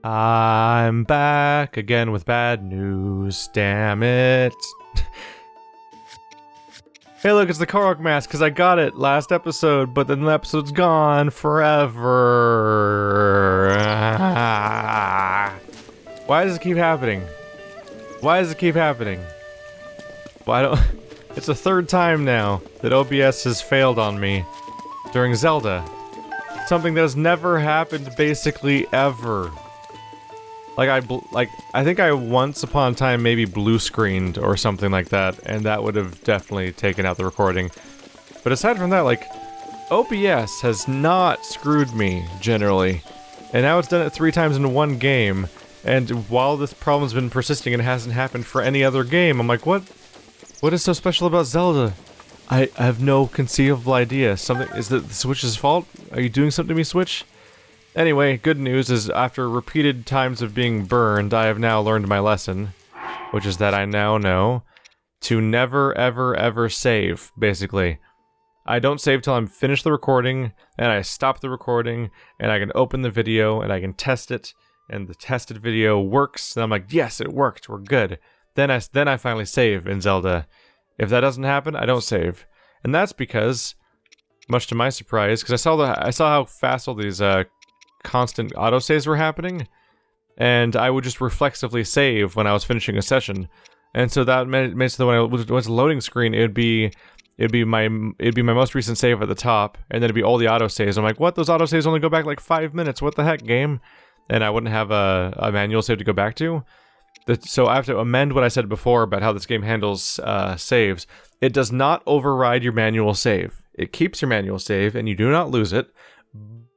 I'm back again with bad news, damn it. Hey look, it's the Korok mask, because I got it last episode, but then the episode's gone forever. Why does it keep happening? Why does it keep happening? Why don't... It's the third time now that OBS has failed on me during Zelda. Something that has never happened basically ever. I think I once upon a time maybe blue screened or something like that, and that would have definitely taken out the recording. But aside from that, like, OBS has not screwed me, generally. And now it's done it 3 times in one game, and while this problem's been persisting and it hasn't happened for any other game, I'm like, what is so special about Zelda? I have no conceivable idea. Is it the Switch's fault? Are you doing something to me, Switch? Anyway, good news is after repeated times of being burned, I have now learned my lesson, which is that I now know to never, ever, ever save, basically. I don't save till I'm finished the recording, and I stop the recording, and I can open the video, and I can test it, and the tested video works, and I'm like, yes, it worked, we're good. Then I finally save in Zelda. If that doesn't happen, I don't save. And that's because, much to my surprise, because I saw how fast all these, constant autosaves were happening, and I would just reflexively save when I was finishing a session, and so that made so that when I went to the loading screen, it'd be my most recent save at the top, and then it'd be all the autosaves. I'm like, what? Those autosaves only go back like 5 minutes. What the heck, game? And I wouldn't have a manual save to go back to. So I have to amend what I said before about how this game handles saves. It does not override your manual save. It keeps your manual save, and you do not lose it.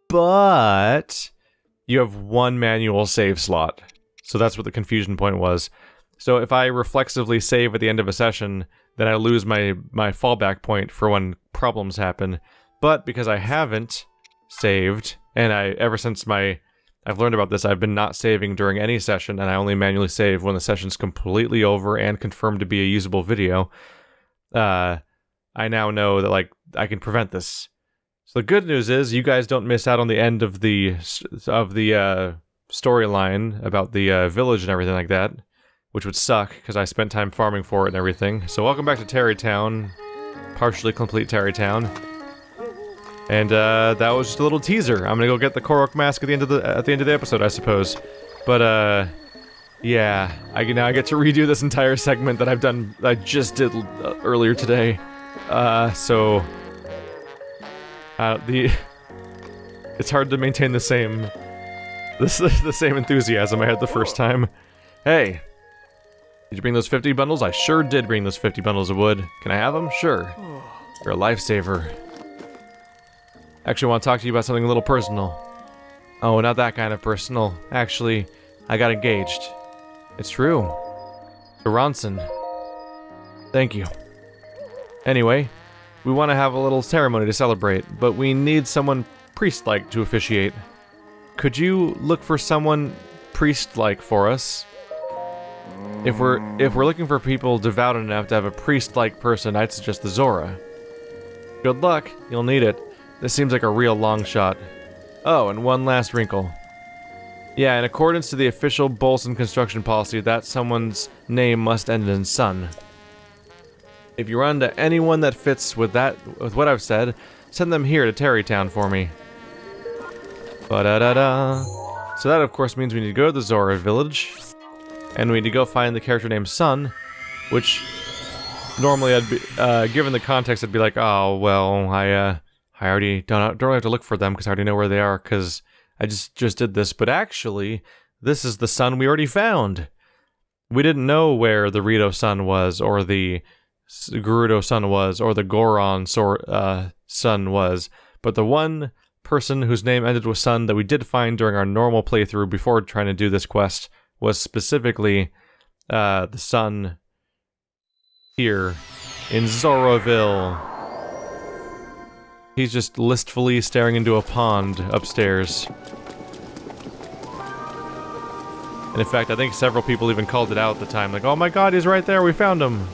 But you have one manual save slot. So that's what the confusion point was. So if I reflexively save at the end of a session, then I lose my fallback point for when problems happen. But because I haven't saved, and ever since I've learned about this, I've been not saving during any session, and I only manually save when the session's completely over and confirmed to be a usable video. I now know that, like, I can prevent this. So the good news is you guys don't miss out on the end of the storyline about the village and everything like that, which would suck because I spent time farming for it and everything. So welcome back to Tarrytown, partially complete Tarrytown, and that was just a little teaser. I'm gonna go get the Korok mask at the end of the episode, I suppose. But yeah, now I get to redo this entire segment that I just did earlier today. It's hard to maintain the same enthusiasm I had the first time. Hey, did you bring those 50 bundles? I sure did bring those 50 bundles of wood. Can I have them? Sure. You're a lifesaver. Actually, I want to talk to you about something a little personal. Oh, not that kind of personal. Actually, I got engaged. It's true. To Ronson. Thank you. Anyway, we want to have a little ceremony to celebrate, but we need someone priest-like to officiate. Could you look for someone priest-like for us? If we're looking for people devout enough to have a priest-like person, I'd suggest the Zora. Good luck, you'll need it. This seems like a real long shot. Oh, and one last wrinkle. Yeah, in accordance to the official Bolson construction policy, that someone's name must end in son. If you run into anyone that fits with what I've said, send them here to Tarrytown for me. Ba-da-da-da. So that, of course, means we need to go to the Zora village, and we need to go find the character named Sun, which normally I'd be, given the context, I'd be like, oh, well, I already don't really have to look for them because I already know where they are because I just did this. But actually, this is the Sun we already found. We didn't know where the Rito Sun was, or the Gerudo Sun was, or the Goron Sun was, but the one person whose name ended with Sun that we did find during our normal playthrough before trying to do this quest was specifically the Sun here in Zoraville. He's just listfully staring into a pond upstairs. And in fact, I think several people even called it out at the time, like, oh my god, he's right there, we found him!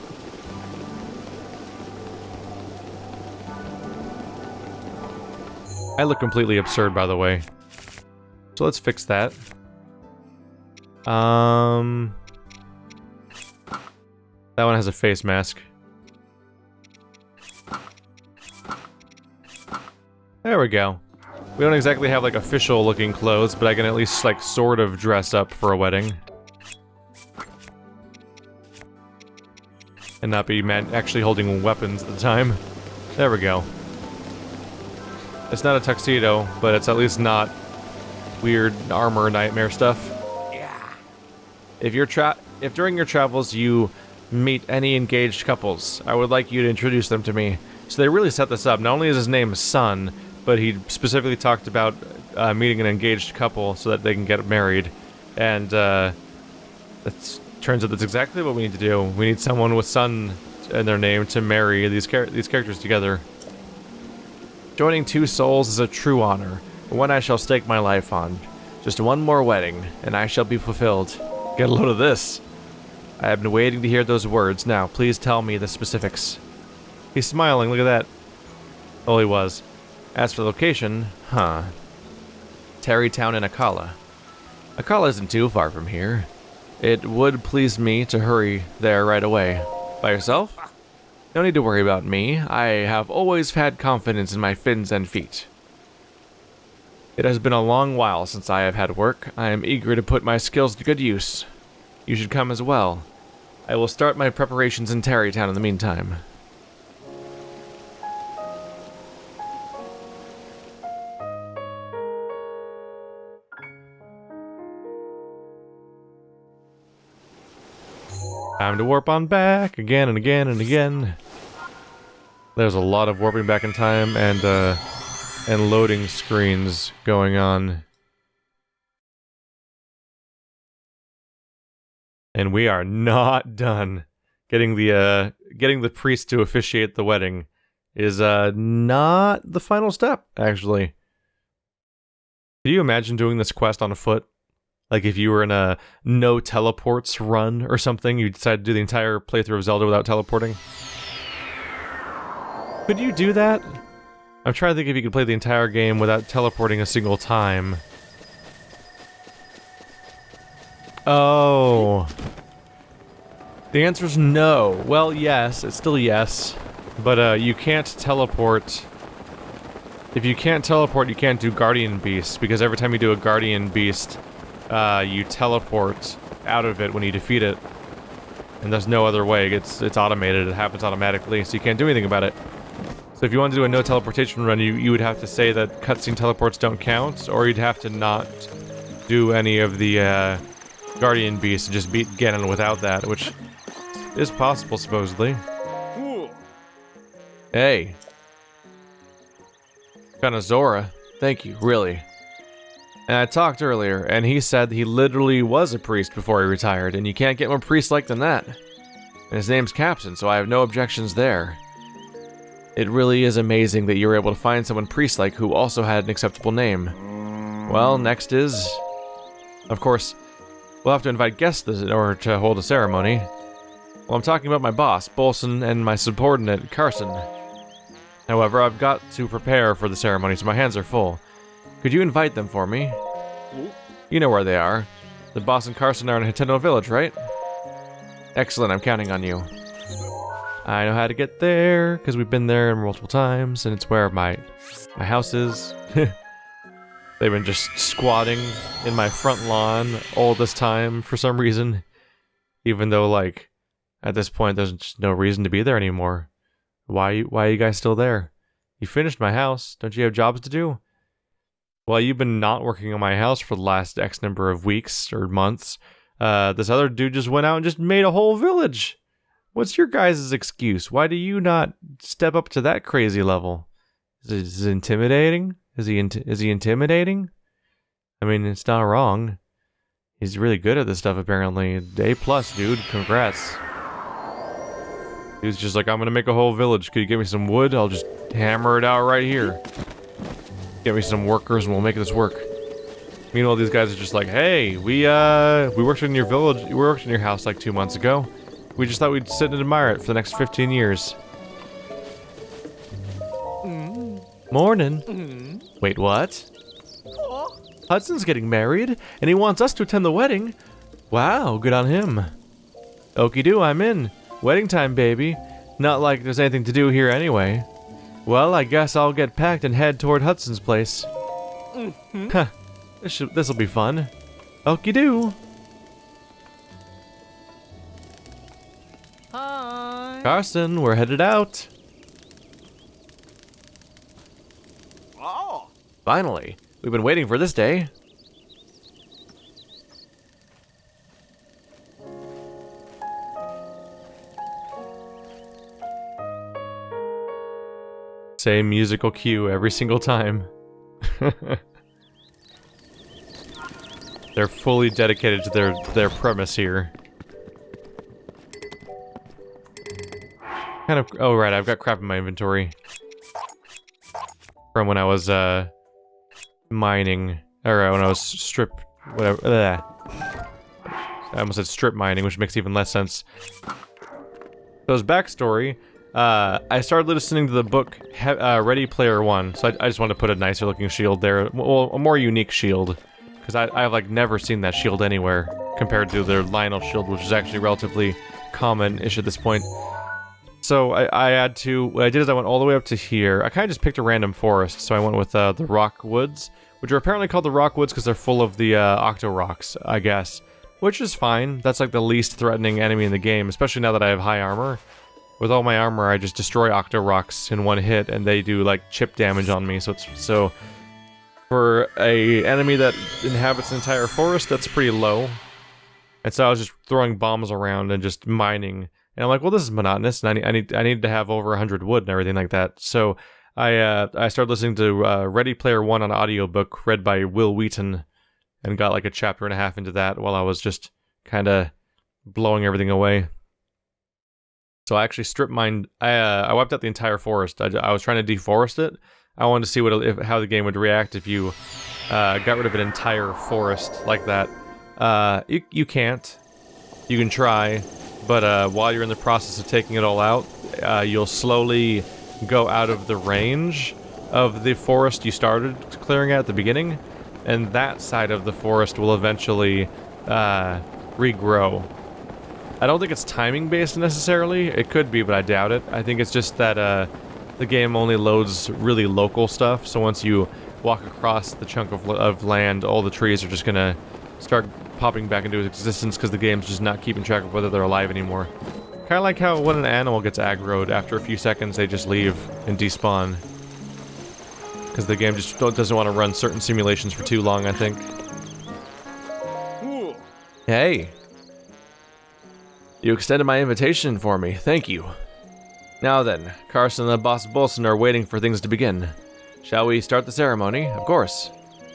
I look completely absurd, by the way. So let's fix that. That one has a face mask. There we go. We don't exactly have like official looking clothes, but I can at least like sort of dress up for a wedding. And not be actually holding weapons at the time. There we go. It's not a tuxedo, but it's at least not weird armor nightmare stuff. Yeah. If during your travels you meet any engaged couples, I would like you to introduce them to me. So they really set this up. Not only is his name Sun, but he specifically talked about meeting an engaged couple so that they can get married. And turns out that's exactly what we need to do. We need someone with Sun in their name to marry these characters together. Joining two souls is a true honor, one I shall stake my life on. Just one more wedding, and I shall be fulfilled. Get a load of this. I have been waiting to hear those words. Now, please tell me the specifics. He's smiling, look at that. Oh, he was. As for the location, Tarrytown in Akala. Akala isn't too far from here. It would please me to hurry there right away. By yourself? No need to worry about me. I have always had confidence in my fins and feet. It has been a long while since I have had work. I am eager to put my skills to good use. You should come as well. I will start my preparations in Tarrytown in the meantime. Time to warp on back again and again and again. There's a lot of warping back in time and loading screens going on. And we are not done. Getting the priest to officiate the wedding is not the final step, actually. Can you imagine doing this quest on foot? Like if you were in a no teleports run or something, you decided to do the entire playthrough of Zelda without teleporting? Could you do that? I'm trying to think if you could play the entire game without teleporting a single time. Oh. The answer's no. Well, yes, it's still yes. But you can't teleport. If you can't teleport, you can't do Guardian Beasts, because every time you do a Guardian Beast, you teleport out of it when you defeat it. And there's no other way. It's automated. It happens automatically, so you can't do anything about it. So if you want to do a no teleportation run, you would have to say that cutscene teleports don't count, or you'd have to not do any of the Guardian Beasts and just beat Ganon without that, which is possible, supposedly. Hey. Kinda Zora. Thank you, really. And I talked earlier, and he said he literally was a priest before he retired, and you can't get more priest-like than that. And his name's Captain, so I have no objections there. It really is amazing that you were able to find someone priest-like who also had an acceptable name. Well, next is... Of course, we'll have to invite guests in order to hold a ceremony. Well, I'm talking about my boss, Bolson, and my subordinate, Carson. However, I've got to prepare for the ceremony, so my hands are full. Could you invite them for me? You know where they are. The boss and Carson are in Nintendo Village, right? Excellent, I'm counting on you. I know how to get there, because we've been there multiple times, and it's where my house is. They've been just squatting in my front lawn all this time for some reason. Even though, like, at this point, there's just no reason to be there anymore. Why are you guys still there? You finished my house. Don't you have jobs to do? Well, you've been not working on my house for the last X number of weeks or months. This other dude just went out and just made a whole village. What's your guys' excuse? Why do you not step up to that crazy level? Is it intimidating? Is he intimidating? I mean, it's not wrong. He's really good at this stuff, apparently. A+, dude. Congrats. He was just like, I'm gonna make a whole village. Could you give me some wood? I'll just hammer it out right here. Get me some workers and we'll make this work. Meanwhile, these guys are just like, hey, we worked in your village, we worked in your house like 2 months ago. We just thought we'd sit and admire it for the next 15 years. Morning. Wait, what? Hudson's getting married, and he wants us to attend the wedding. Wow, good on him. Okie do, I'm in. Wedding time, baby. Not like there's anything to do here anyway. Well, I guess I'll get packed and head toward Hudson's place. Huh. This'll be fun. Okie do. Hi. Carson, we're headed out. Oh. Finally. We've been waiting for this day. Same musical cue every single time. They're fully dedicated to their premise here. Kind of. Oh right, I've got crap in my inventory from when I was mining, or when I was whatever. I almost said strip mining, which makes even less sense. So as backstory, I started listening to the book Ready Player One, so I just wanted to put a nicer looking shield there, well, a more unique shield, because I've like never seen that shield anywhere compared to their Lionel shield, which is actually relatively common-ish at this point. So what I did is I went all the way up to here. I kind of just picked a random forest, so I went with the Rock Woods, which are apparently called the Rock Woods because they're full of the Octo Rocks, I guess, which is fine. That's like the least threatening enemy in the game, especially now that I have high armor. With all my armor, I just destroy Octo Rocks in one hit, and they do like chip damage on me. So for a enemy that inhabits an entire forest, that's pretty low. And so I was just throwing bombs around and just mining. And I'm like, well, this is monotonous, and I need to have over 100 wood and everything like that. So I started listening to Ready Player One on audiobook, read by Will Wheaton, and got like a chapter and a half into that while I was just kind of blowing everything away. So I actually strip mined. I wiped out the entire forest. I was trying to deforest it. I wanted to see how the game would react if you got rid of an entire forest like that. You can't. You can try, but while you're in the process of taking it all out, you'll slowly go out of the range of the forest you started clearing at the beginning, and that side of the forest will eventually regrow. I don't think it's timing based necessarily. It could be, but I doubt it. I think it's just that the game only loads really local stuff, so once you walk across the chunk of land, all the trees are just gonna start popping back into existence because the game's just not keeping track of whether they're alive anymore. Kind of like how when an animal gets aggroed, after a few seconds they just leave and despawn. Because the game just doesn't want to run certain simulations for too long, I think. Ooh. Hey! You extended my invitation for me, thank you. Now then, Carson and the boss Bolson are waiting for things to begin. Shall we start the ceremony? Of course.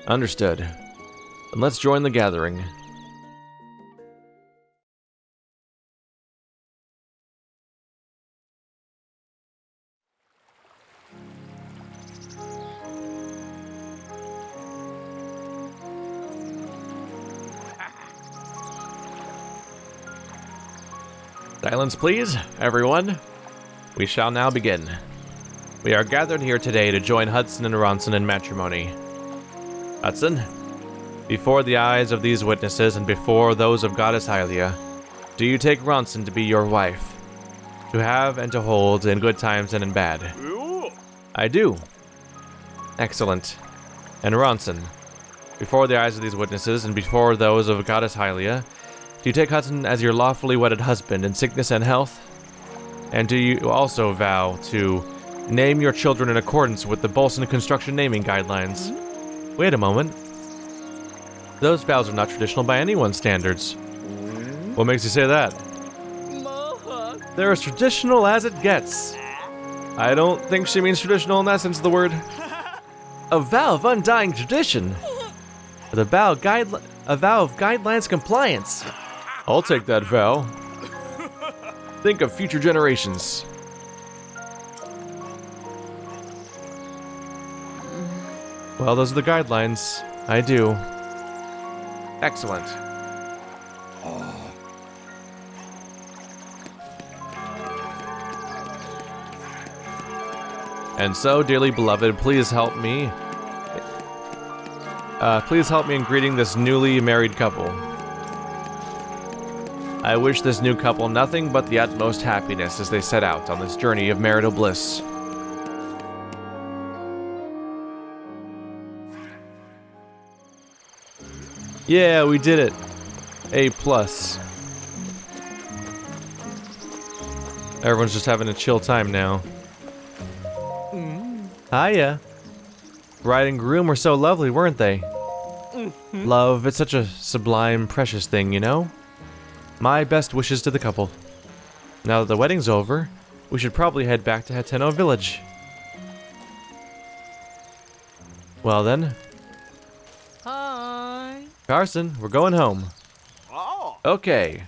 Understood. Then let's join the gathering. Silence, please, everyone. We shall now begin. We are gathered here today to join Hudson and Ronson in matrimony. Hudson, before the eyes of these witnesses and before those of Goddess Hylia, do you take Ronson to be your wife, to have and to hold in good times and in bad? Ooh. I do. Excellent. And Ronson, before the eyes of these witnesses and before those of Goddess Hylia, do you take Hudson as your lawfully wedded husband in sickness and health? And do you also vow to name your children in accordance with the Bolson construction naming guidelines? Wait a moment. Those vows are not traditional by anyone's standards. What makes you say that? They're as traditional as it gets. I don't think she means traditional in that sense of the word. A vow of undying tradition. A vow of guidelines compliance. I'll take that vow. Think of future generations. Well, those are the guidelines. I do. Excellent. And so, dearly beloved, please help me. Please help me in greeting this newly married couple. I wish this new couple nothing but the utmost happiness as they set out on this journey of marital bliss. Yeah, we did it. A+. Everyone's just having a chill time now. Hiya. Bride and groom were so lovely, weren't they? Love, it's such a sublime, precious thing, you know? My best wishes to the couple. Now that the wedding's over, we should probably head back to Hateno Village. Well then. Hi. Carson, we're going home. Oh. Okay.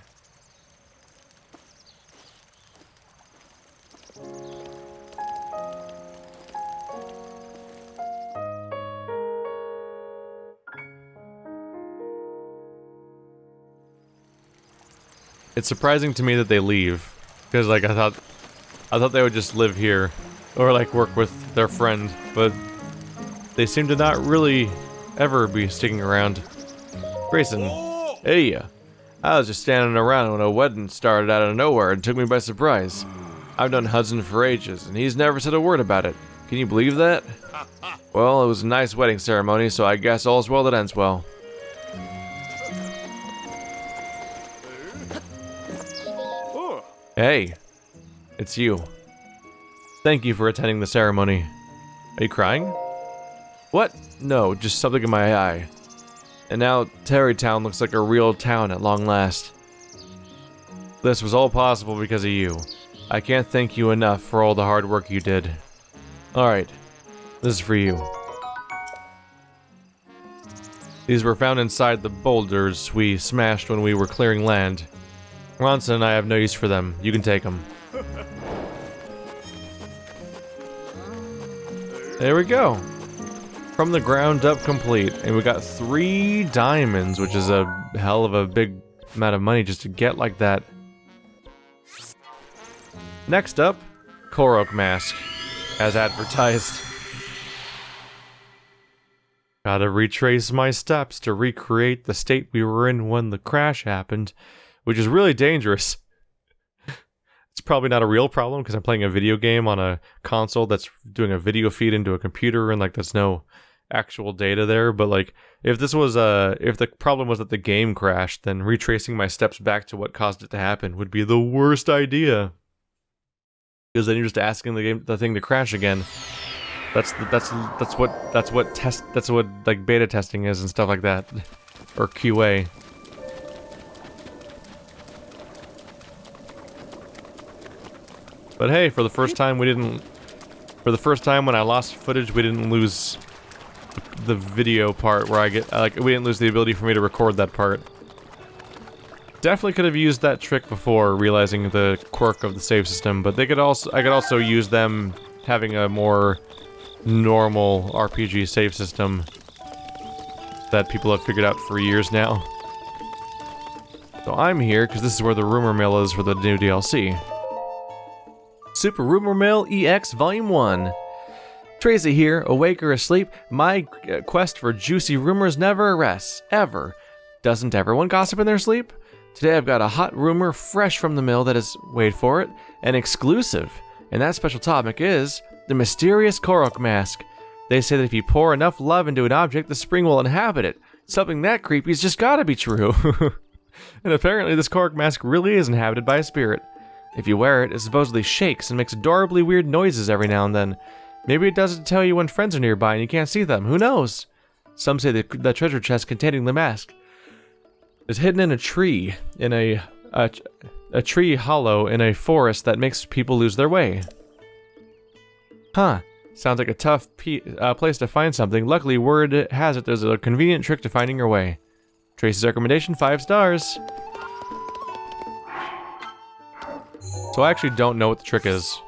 It's surprising to me that they leave, because like I thought they would just live here, or like work with their friend, but they seem to not really ever be sticking around. Grayson, hey, I was just standing around when a wedding started out of nowhere and took me by surprise. I've known Hudson for ages, and he's never said a word about it. Can you believe that? Well, it was a nice wedding ceremony, so I guess all's well that ends well. Hey, it's you. Thank you for attending the ceremony. Are you crying? What? No, just something in my eye. And now Terrytown looks like a real town at long last. This was all possible because of you. I can't thank you enough for all the hard work you did. Alright, this is for you. These were found inside the boulders we smashed when we were clearing land. Ronson and I have no use for them. You can take them. There we go. From the ground up complete. And we got 3 diamonds, which is a hell of a big amount of money just to get like that. Next up, Korok mask, as advertised. Gotta retrace my steps to recreate the state we were in when the crash happened. Which is really dangerous. It's probably not a real problem because I'm playing a video game on a console that's doing a video feed into a computer and like there's no actual data there. But like if this was if the problem was that the game crashed, then retracing my steps back to what caused it to happen would be the worst idea. Because then you're just asking the thing to crash again. That's what like beta testing is and stuff like that, or QA. But hey, for the first time when I lost footage, we didn't lose the video part where we didn't lose the ability for me to record that part. Definitely could have used that trick before realizing the quirk of the save system, but I could also use them having a more normal RPG save system that people have figured out for years now. So I'm here because this is where the rumor mill is for the new DLC. Super Rumor Mill EX Volume 1. Tracy here, awake or asleep, my quest for juicy rumors never rests, ever. Doesn't everyone gossip in their sleep? Today I've got a hot rumor fresh from the mill that is, wait for it, an exclusive. And that special topic is the mysterious Korok mask. They say that if you pour enough love into an object, the spring will inhabit it. Something that creepy's just gotta be true. And apparently this Korok mask really is inhabited by a spirit. If you wear it, it supposedly shakes and makes adorably weird noises every now and then. Maybe it does it to tell you when friends are nearby and you can't see them. Who knows? Some say that the treasure chest containing the mask is hidden in a tree, in a tree hollow in a forest that makes people lose their way. Huh. Sounds like a tough place to find something. Luckily, word has it there's a convenient trick to finding your way. Tracy's recommendation, 5 stars. So I actually don't know what the trick is.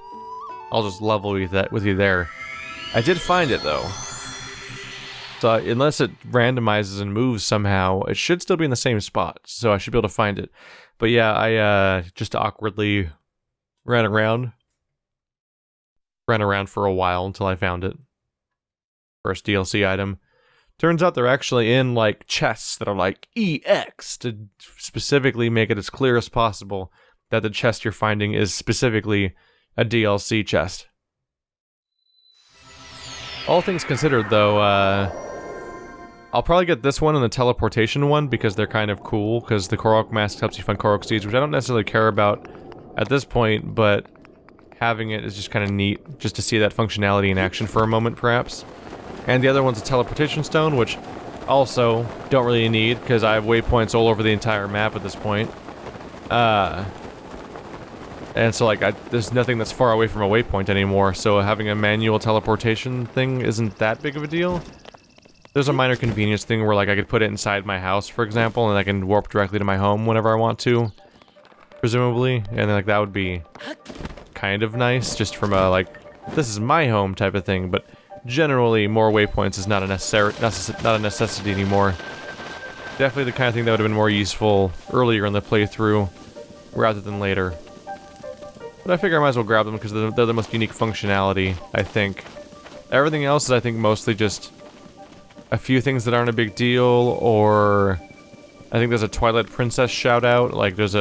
I'll just level with you there. I did find it though. So unless it randomizes and moves somehow, it should still be in the same spot. So I should be able to find it. But yeah, I just awkwardly ran around for a while until I found it. First DLC item. Turns out they're actually in, like, chests that are like EX to specifically make it as clear as possible that the chest you're finding is specifically a DLC chest. All things considered, though, I'll probably get this one and the teleportation one because they're kind of cool, because the Korok mask helps you find Korok seeds, which I don't necessarily care about at this point, but having it is just kind of neat, just to see that functionality in action for a moment, perhaps. And the other one's a teleportation stone, which also don't really need, because I have waypoints all over the entire map at this point. And so, like, there's nothing that's far away from a waypoint anymore, so having a manual teleportation thing isn't that big of a deal. There's a minor convenience thing where, like, I could put it inside my house, for example, and I can warp directly to my home whenever I want to, presumably, and, like, that would be kind of nice, just from a, like, this is my home type of thing, but generally, more waypoints is not a necessity anymore. Definitely the kind of thing that would have been more useful earlier in the playthrough, rather than later. But I figure I might as well grab them because they're the most unique functionality, I think. Everything else is, I think, mostly just a few things that aren't a big deal, or I think there's a Twilight Princess shout-out, like there's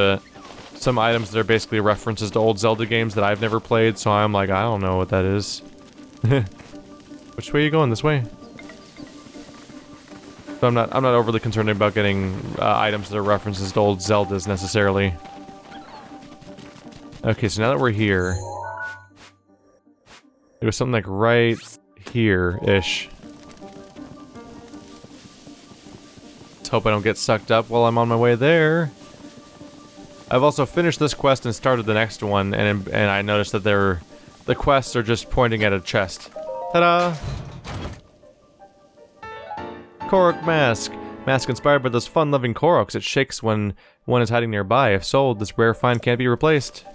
some items that are basically references to old Zelda games that I've never played, so I'm like, I don't know what that is. Which way are you going? This way? So I'm not overly concerned about getting items that are references to old Zeldas necessarily. Okay, so now that we're here, there was something like right here-ish. Let's hope I don't get sucked up while I'm on my way there. I've also finished this quest and started the next one, and I noticed that the quests are just pointing at a chest. Ta-da! Korok mask. Mask inspired by those fun-loving Koroks. It shakes when one is hiding nearby. If sold, this rare find can't be replaced.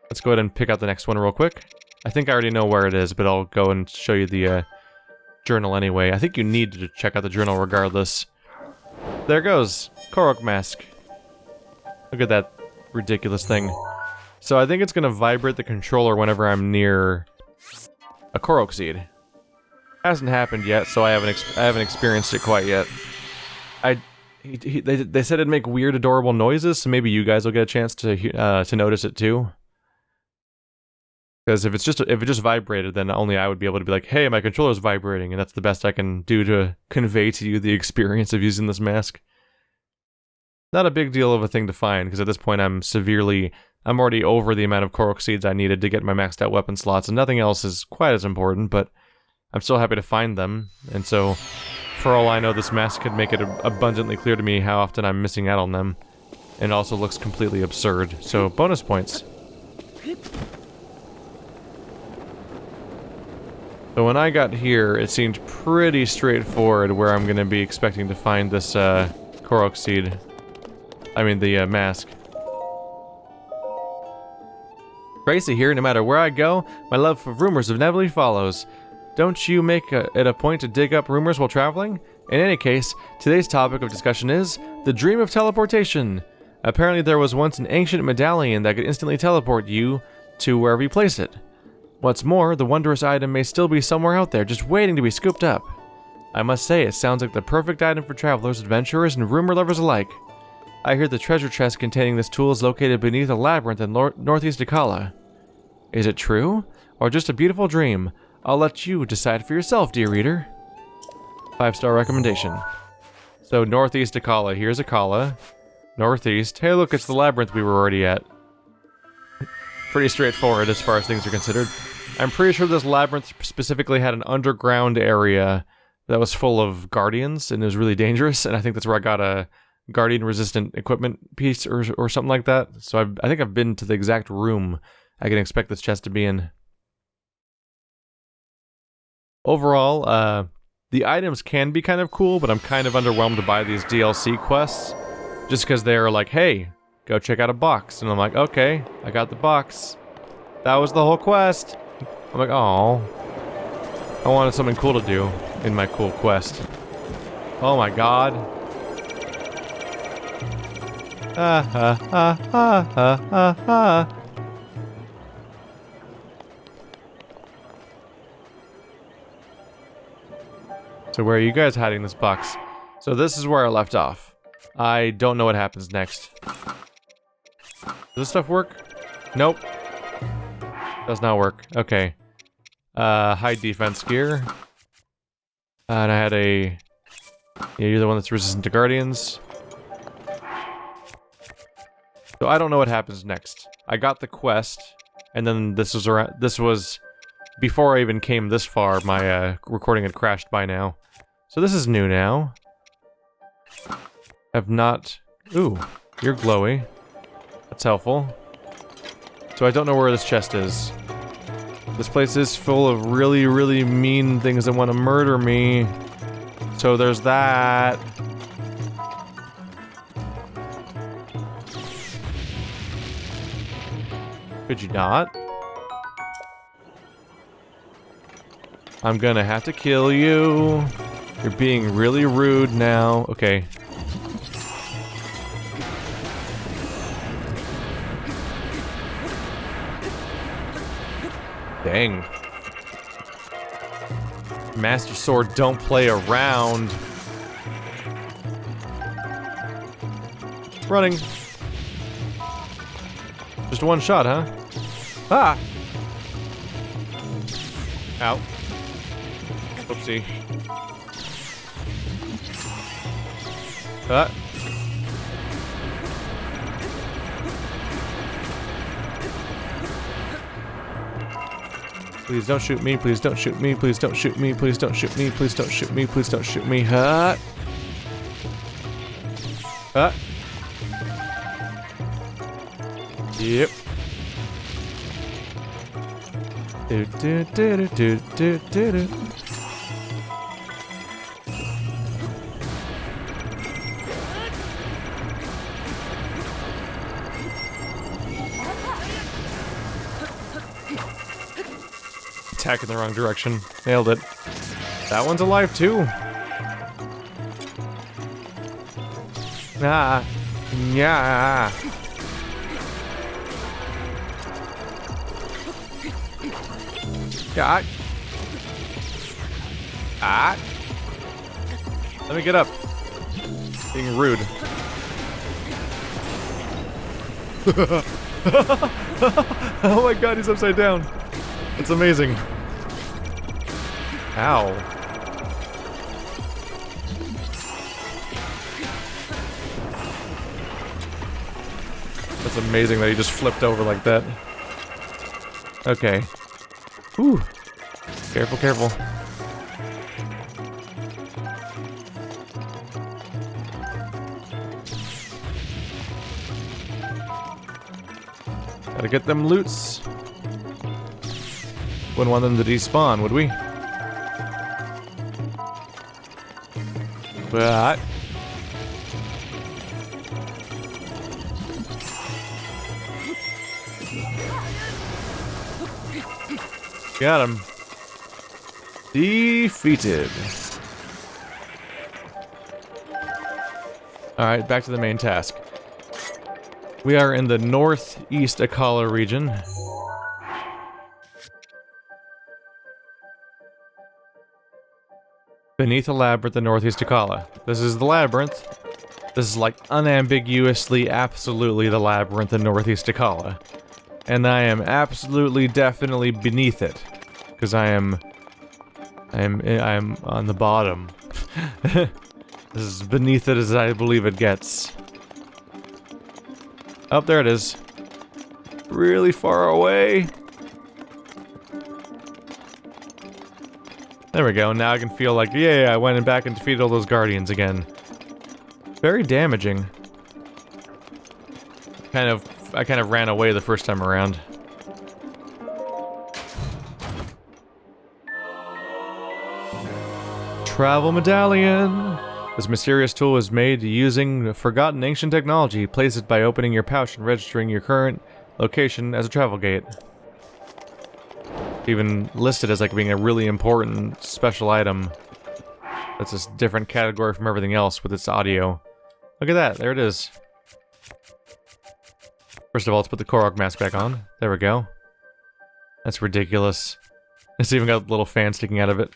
Let's go ahead and pick out the next one real quick. I think I already know where it is, but I'll go and show you the journal anyway. I think you need to check out the journal regardless. There it goes. Korok mask. Look at that ridiculous thing. So I think it's going to vibrate the controller whenever I'm near a Korok seed. Hasn't happened yet, so I haven't experienced it quite yet. They said it'd make weird, adorable noises, so maybe you guys will get a chance to notice it too. Because if it just vibrated, then only I would be able to be like, hey, my controller's vibrating, and that's the best I can do to convey to you the experience of using this mask. Not a big deal of a thing to find, because at this point I'm already over the amount of Korok seeds I needed to get my maxed out weapon slots, and nothing else is quite as important, but I'm still happy to find them, and so, for all I know, this mask could make it abundantly clear to me how often I'm missing out on them, and also looks completely absurd, so bonus points. So when I got here, it seemed pretty straightforward where I'm going to be expecting to find this Korok seed. I mean, the mask. Tracy here, no matter where I go, my love for rumors inevitably follows. Don't you make it a point to dig up rumors while traveling? In any case, today's topic of discussion is the dream of teleportation. Apparently there was once an ancient medallion that could instantly teleport you to wherever you place it. What's more, the wondrous item may still be somewhere out there, just waiting to be scooped up. I must say, it sounds like the perfect item for travelers, adventurers, and rumor lovers alike. I hear the treasure chest containing this tool is located beneath a labyrinth in northeast Akala. Is it true? Or just a beautiful dream? I'll let you decide for yourself, dear reader. 5-star recommendation. So, northeast Akala. Here's Akala. Northeast. Hey, look, it's the labyrinth we were already at. Pretty straightforward as far as things are considered. I'm pretty sure this labyrinth specifically had an underground area that was full of guardians, and it was really dangerous, and I think that's where I got a guardian-resistant equipment piece or something like that. So I think I've been to the exact room I can expect this chest to be in. Overall, the items can be kind of cool, but I'm kind of underwhelmed by these DLC quests, just because they're like, hey, go check out a box. And I'm like, okay, I got the box. That was the whole quest. I'm like, oh, I wanted something cool to do in my cool quest. Oh my god. So where are you guys hiding this box? So this is where I left off. I don't know what happens next. Does this stuff work? Nope. Does not work. Okay. High defense gear. And I had a... Yeah, you're the one that's resistant to guardians. So I don't know what happens next. I got the quest, and then this was before I even came this far. My recording had crashed by now. So this is new now. Have not... Ooh, you're glowy. That's helpful. So I don't know where this chest is. This place is full of really, really mean things that want to murder me. So there's that. Could you not? I'm gonna have to kill you. You're being really rude now. Okay. Dang. Master Sword, don't play around. Running. Just one shot, huh? Ah! Ow. Oopsie. Ah. Please don't shoot me, please don't shoot me, please don't shoot me, please don't shoot me, please don't shoot me, please don't shoot me. Huh? Huh? Yep. Do do do do do do do. Attack in the wrong direction. Nailed it. That one's alive too. Ah. Yeah. Yeah. Ah. Let me get up. Being rude. Oh my god, he's upside down. It's amazing. Ow. That's amazing that he just flipped over like that. Okay. Whew. Careful, careful. Gotta get them loots. Wouldn't want them to despawn, would we? But... Got him. Defeated. Alright, back to the main task. We are in the northeast Akala region. Beneath a labyrinth in northeast Akala. This is the labyrinth. This is like unambiguously, absolutely the labyrinth in northeast Akala. And I am absolutely, definitely beneath it. Because I am on the bottom. This is beneath it as I believe it gets. Oh, there it is. Really far away. There we go, now I can feel like, yeah, I went back and defeated all those guardians again. Very damaging. I kind of ran away the first time around. Travel Medallion! This mysterious tool is made using forgotten ancient technology. Place it by opening your pouch and registering your current location as a travel gate. Even listed as like being a really important special item. That's a different category from everything else with its audio. Look at that, there it is. First of all, let's put the Korok mask back on. There we go. That's ridiculous. It's even got a little fan sticking out of it.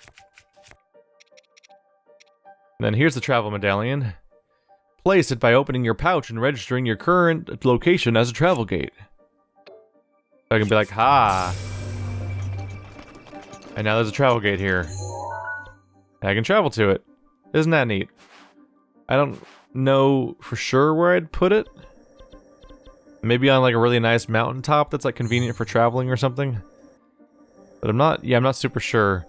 then here's the travel medallion. Place it by opening your pouch and registering your current location as a travel gate. So I can be like, ha! And now there's a travel gate here. I can travel to it. Isn't that neat? I don't know for sure where I'd put it. Maybe on like a really nice mountaintop that's like convenient for traveling or something. But I'm not super sure.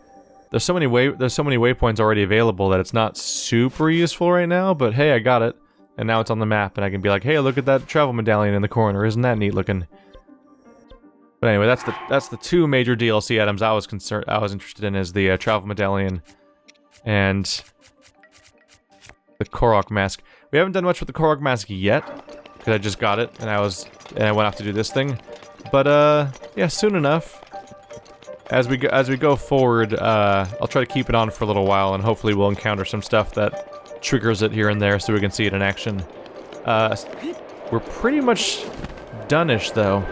There's so many waypoints already available that it's not super useful right now, but hey, I got it. And now it's on the map and I can be like, hey, look at that travel medallion in the corner. Isn't that neat looking? But anyway, that's the two major DLC items I was interested in, is the travel medallion and the Korok mask. We haven't done much with the Korok mask yet, because I just got it and I went off to do this thing. But yeah, soon enough. As we go forward, I'll try to keep it on for a little while, and hopefully we'll encounter some stuff that triggers it here and there, so we can see it in action. We're pretty much done-ish, though.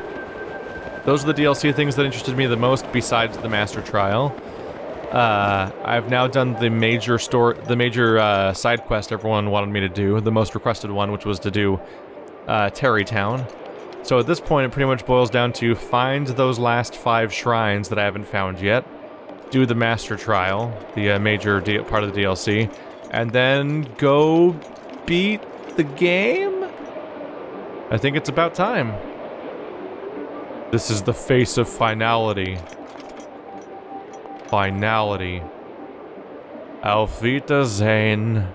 Those are the DLC things that interested me the most, besides the Master Trial. I've now done the major side quest everyone wanted me to do, the most requested one, which was to do Terrytown. So at this point, it pretty much boils down to find those last 5 shrines that I haven't found yet, do the Master Trial, the major part of the DLC, and then go beat the game? I think it's about time. This is the face of finality. Finality. Auf Wiedersehen.